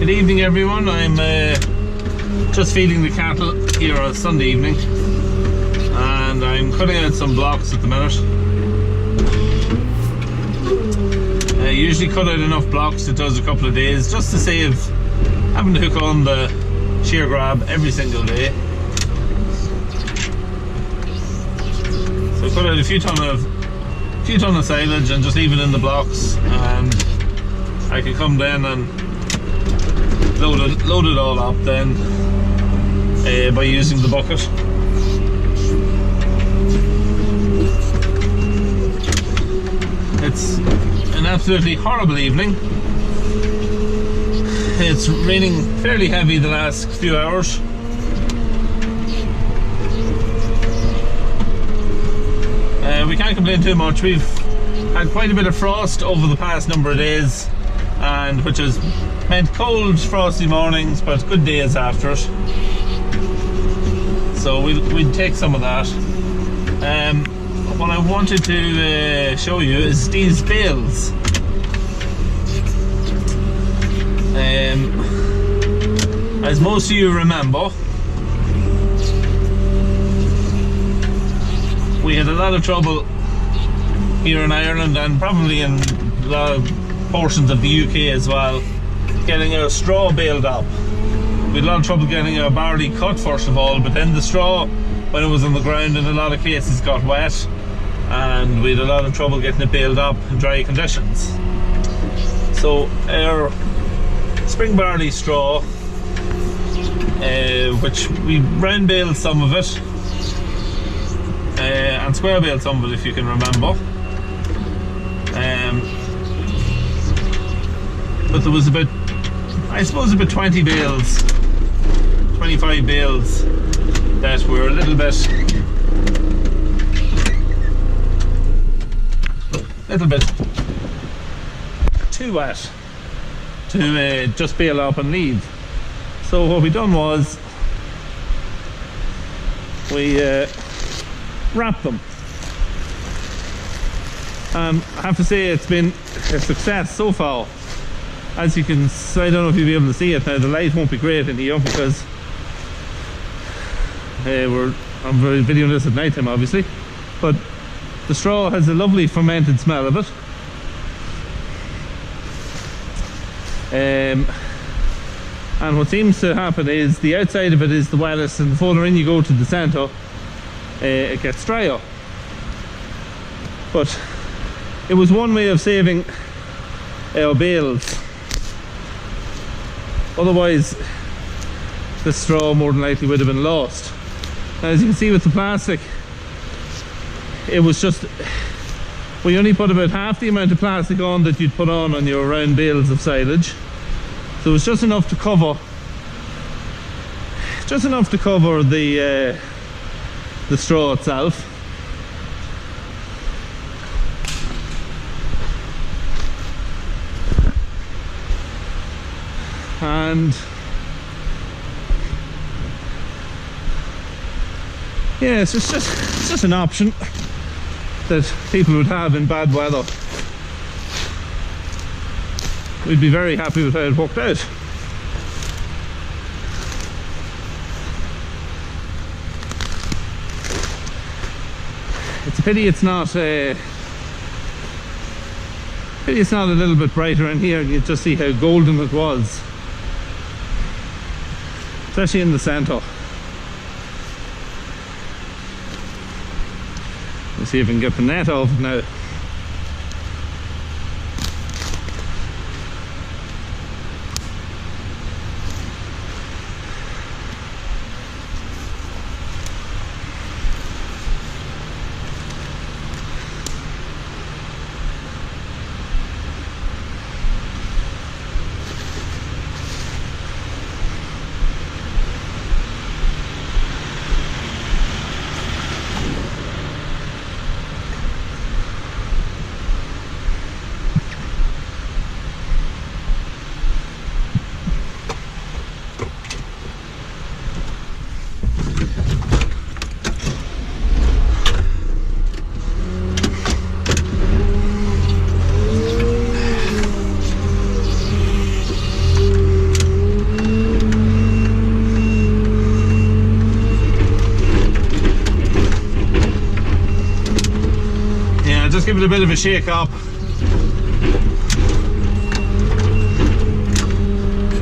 Good evening, everyone. I'm just feeding the cattle here on Sunday evening, and I'm cutting out some blocks at the minute. I usually cut out enough blocks, it does a couple of days, just to save having to hook on the shear grab every single day. So I cut out a few ton of silage and just leave it in the blocks, and I can come then and load it all up then by using the bucket. It's an absolutely horrible evening. It's raining fairly heavy the last few hours. We can't complain too much. We've had quite a bit of frost over the past number of days, and which has meant cold, frosty mornings, but good days after it. So we'd take some of that. What I wanted to show you is these bales. As most of you remember, we had a lot of trouble here in Ireland, and probably in a lot of portions of the UK as well, getting our straw baled up. We had a lot of trouble getting our barley cut first of all, but then the straw, when it was on the ground, in a lot of cases got wet, and we had a lot of trouble getting it baled up in dry conditions. So our spring barley straw, which we round baled some of it, and square baled some of it, if you can remember. But there was about, I suppose, about 20 bales, 25 bales that were a little bit too wet to just bale up and leave. So what we done was we wrapped them. I have to say it's been a success so far. As you can see, I don't know if you'll be able to see it now, the light won't be great in here because I'm videoing this at night time obviously, but the straw has a lovely fermented smell of it. And what seems to happen is the outside of it is the wettest, and the further in you go to the centre, it gets drier. But it was one way of saving our bales. Otherwise, the straw more than likely would have been lost. As you can see with the plastic, it was just, we only put about half the amount of plastic on that you'd put on your round bales of silage. So it was just enough to cover the straw itself. And yeah, it's just an option that people would have in bad weather. We'd be very happy with how it worked out. It's a pity it's not a little bit brighter in here, and you just see how golden it was, especially in the centre. Let's see if we can get the net off now. it a bit of a shake up.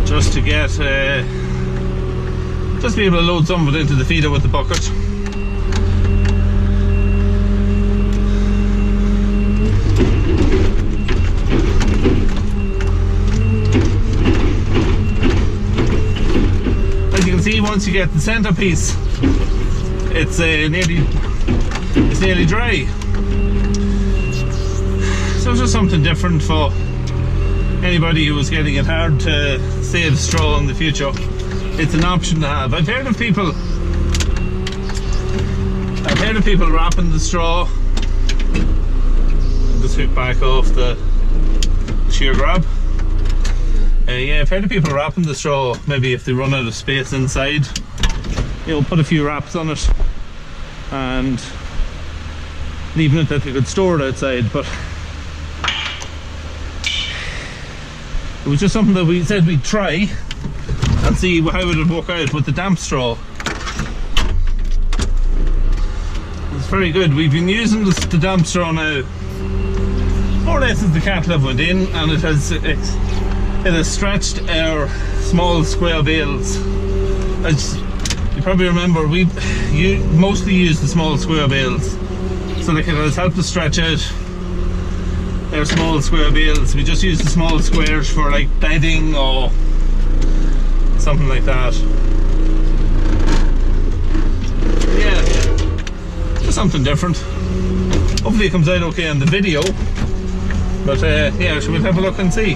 Just to get, just be able to load some of it into the feeder with the bucket. As you can see, once you get the centerpiece, it's nearly dry. So it's just something different for anybody who was getting it hard to save straw in the future. It's an option to have. I've heard of people wrapping the straw. Just hook back off the shear grab. Yeah, I've heard of people wrapping the straw, maybe if they run out of space inside. You know, put a few wraps on it and leaving it that they could store it outside, but it was just something that we said we'd try and see how it would work out with the damp straw. It's very good. We've been using the damp straw now more or less since the cat live went in, and it has stretched our small square bales. As you probably remember, we mostly use the small square bales, so it has helped us stretch out our small square bales. We just use the small squares for like bedding or something like that. Yeah, just something different. Hopefully it comes out okay on the video, but yeah, so we'll have a look and see.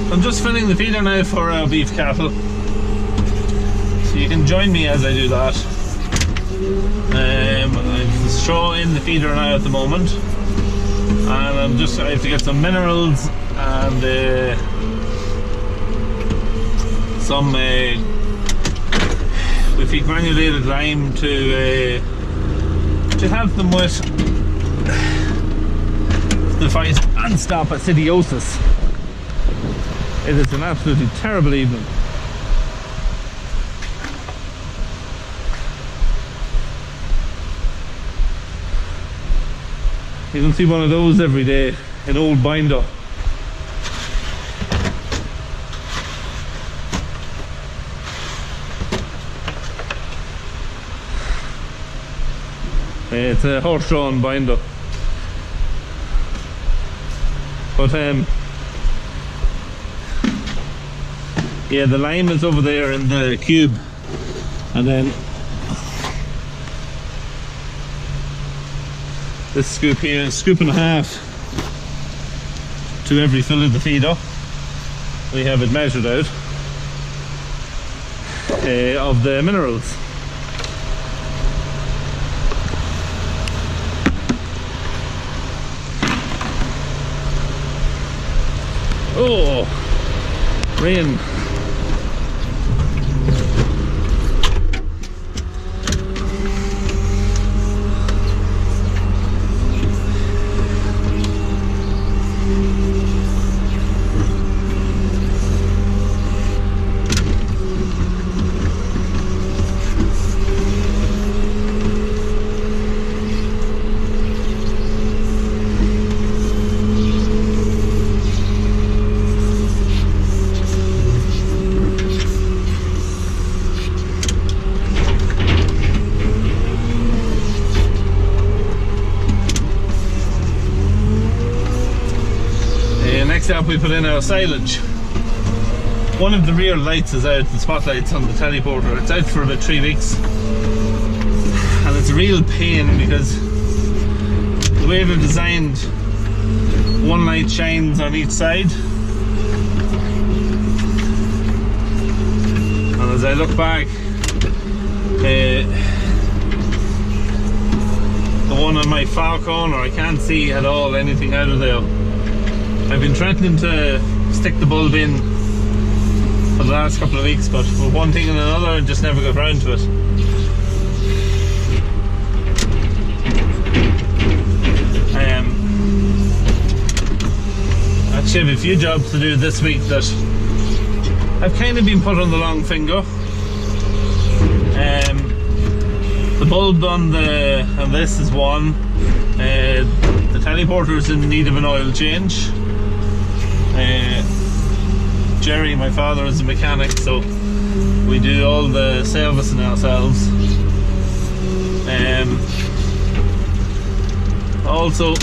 I'm just filling the feeder now for our beef cattle, so you can join me as I do that. I've the straw in the feeder now at the moment, and I have to get some minerals and some we feed granulated lime to help them with the fight and stop acidiosis. It is an absolutely terrible evening. You can see one of those every day, an old binder. It's a horse-drawn binder. But yeah, the lime is over there in the cube, and then this scoop here is a scoop and a half to every fill of the feeder. We have it measured out of the minerals. Oh, rain. Next up we put in our silage. One of the rear lights is out, the spotlights on the teleporter. It's out for about 3 weeks. And it's a real pain because the way they're designed, one light shines on each side. And as I look back, the one on my far corner, I can't see at all anything out of there. I've been threatening to stick the bulb in for the last couple of weeks, but with one thing and another I just never got round to it. actually have a few jobs to do this week that I've kind of been put on the long finger. The bulb on this is one. The teleporter is in need of an oil change. Jerry, my father, is a mechanic, so we do all the servicing ourselves. Also,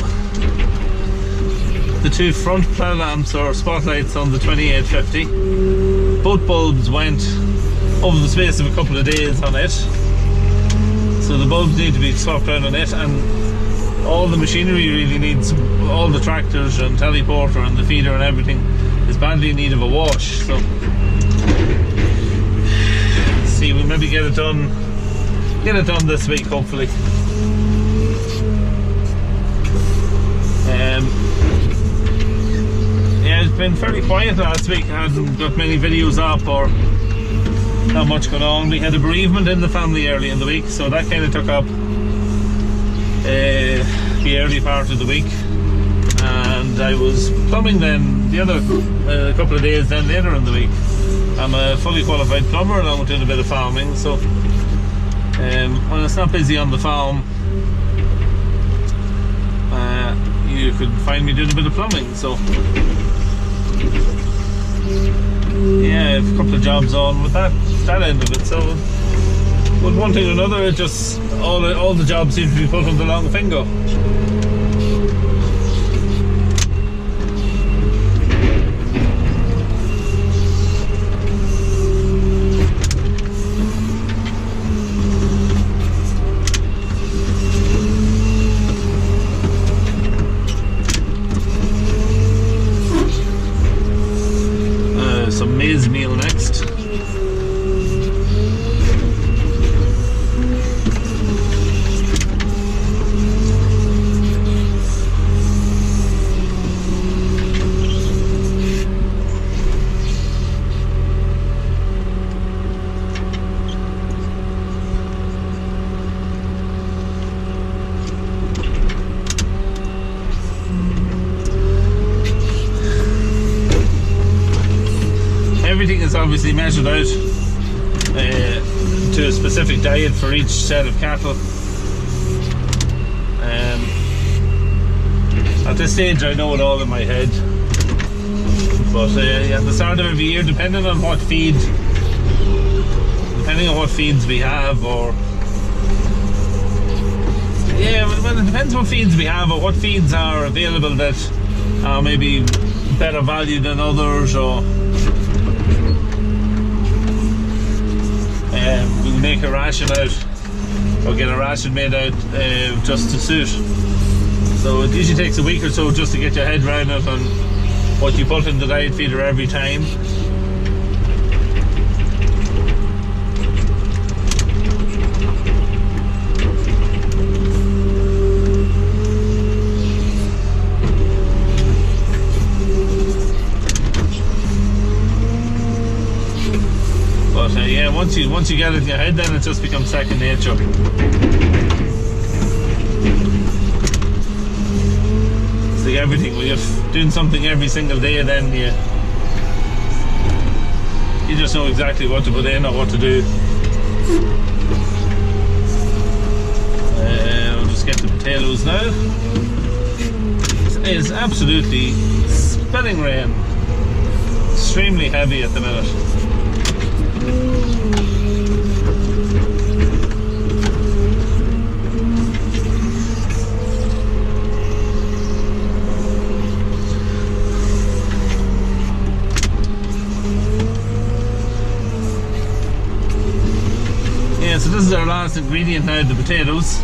the two front plough lamps or spotlights on the 2850, both bulbs went over the space of a couple of days on it, so the bulbs need to be swapped out on it, and all the machinery really needs, all the tractors and teleporter and the feeder and everything is badly in need of a wash. So see, we'll maybe get it done this week, hopefully. Yeah, it's been fairly quiet last week. I hadn't got many videos up or not much going on. We had a bereavement in the family early in the week, so that kind of took up the early part of the week, and I was plumbing then the other couple of days then later in the week. I'm a fully qualified plumber along with doing a bit of farming, so when it's not busy on the farm, you could find me doing a bit of plumbing. So yeah, I have a couple of jobs on with that end of it. So with one thing or another, it just all the jobs seem to be put on the long finger. Some maize meal next. Everything is obviously measured out to a specific diet for each set of cattle. At this stage I know it all in my head, but at the start of every year, depending on what feeds we have, or yeah, well, it depends what feeds we have or what feeds are available that are maybe better value than others, or we'll make a ration out or get a ration made out just to suit. So it usually takes a week or so just to get your head around it on what you put in the diet feeder every time. Yeah, once you get it in your head, then it just becomes second nature. It's like everything, when you're doing something every single day, then you just know exactly what to put in or what to do. I'll just get the potatoes now. It is absolutely spilling rain. Extremely heavy at the minute. Yeah, so this is our last ingredient now, the potatoes.